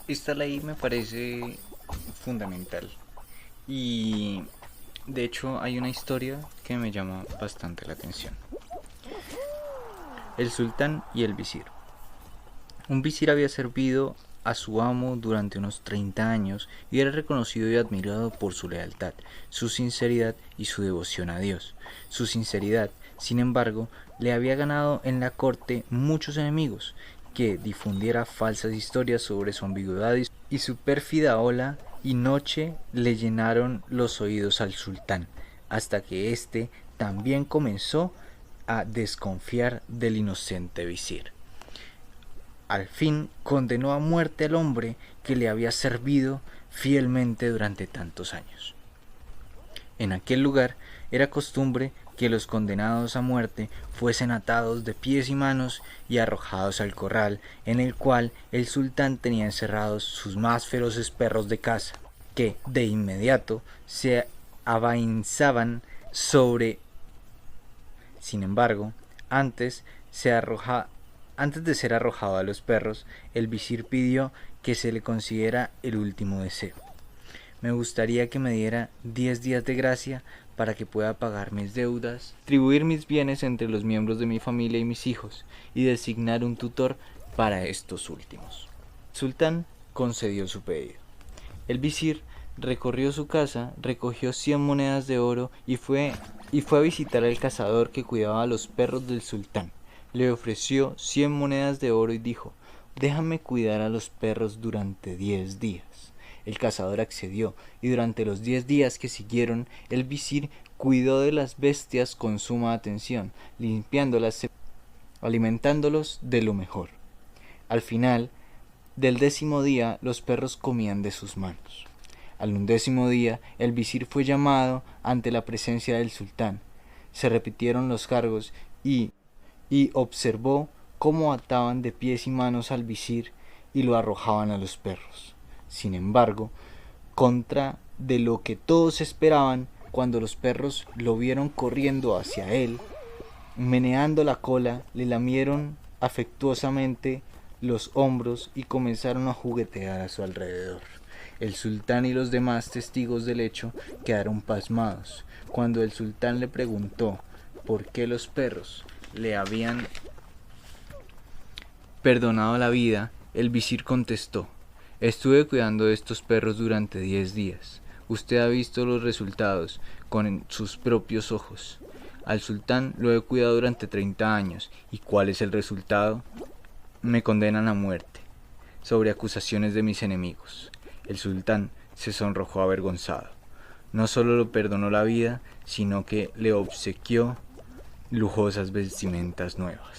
Esta ley me parece fundamental y de hecho hay una historia que me llama bastante la atención. El sultán y el visir. Un visir había servido a su amo durante unos 30 años y era reconocido y admirado por su lealtad, su sinceridad y su devoción a Dios. Su sinceridad, sin embargo, le había ganado en la corte muchos enemigos, que difundiera falsas historias sobre su ambigüedad y su pérfida ola y noche le llenaron los oídos al sultán, hasta que éste también comenzó a desconfiar del inocente visir. Al fin condenó a muerte al hombre que le había servido fielmente durante tantos años. En aquel lugar era costumbre que los condenados a muerte fuesen atados de pies y manos y arrojados al corral en el cual el sultán tenía encerrados sus más feroces perros de caza, que de inmediato se abainzaban sobre. Sin embargo, antes se arroja antes de ser arrojado a los perros, el visir pidió que se le concediera el último deseo. Me gustaría que me diera 10 días de gracia para que pueda pagar mis deudas, distribuir mis bienes entre los miembros de mi familia y mis hijos, y designar un tutor para estos últimos. El sultán concedió su pedido. El visir recorrió su casa, recogió 100 monedas de oro y fue a visitar al cazador que cuidaba a los perros del sultán. Le ofreció 100 monedas de oro y dijo: «Déjame cuidar a los perros durante 10 días». El cazador accedió, y durante los 10 días que siguieron, el visir cuidó de las bestias con suma atención, limpiándolas, alimentándolos de lo mejor. Al final del 10.º día, los perros comían de sus manos. Al 11.º día, el visir fue llamado ante la presencia del sultán. Se repitieron los cargos y observó cómo ataban de pies y manos al visir y lo arrojaban a los perros. Sin embargo, contra de lo que todos esperaban, cuando los perros lo vieron corriendo hacia él, meneando la cola, le lamieron afectuosamente los hombros y comenzaron a juguetear a su alrededor. El sultán y los demás testigos del hecho quedaron pasmados. Cuando el sultán le preguntó por qué los perros le habían perdonado la vida, el visir contestó: «Estuve cuidando de estos perros durante 10 días. Usted ha visto los resultados con sus propios ojos. Al sultán lo he cuidado durante 30 años. ¿Y cuál es el resultado? Me condenan a muerte, sobre acusaciones de mis enemigos». El sultán se sonrojó avergonzado. No solo le perdonó la vida, sino que le obsequió lujosas vestimentas nuevas.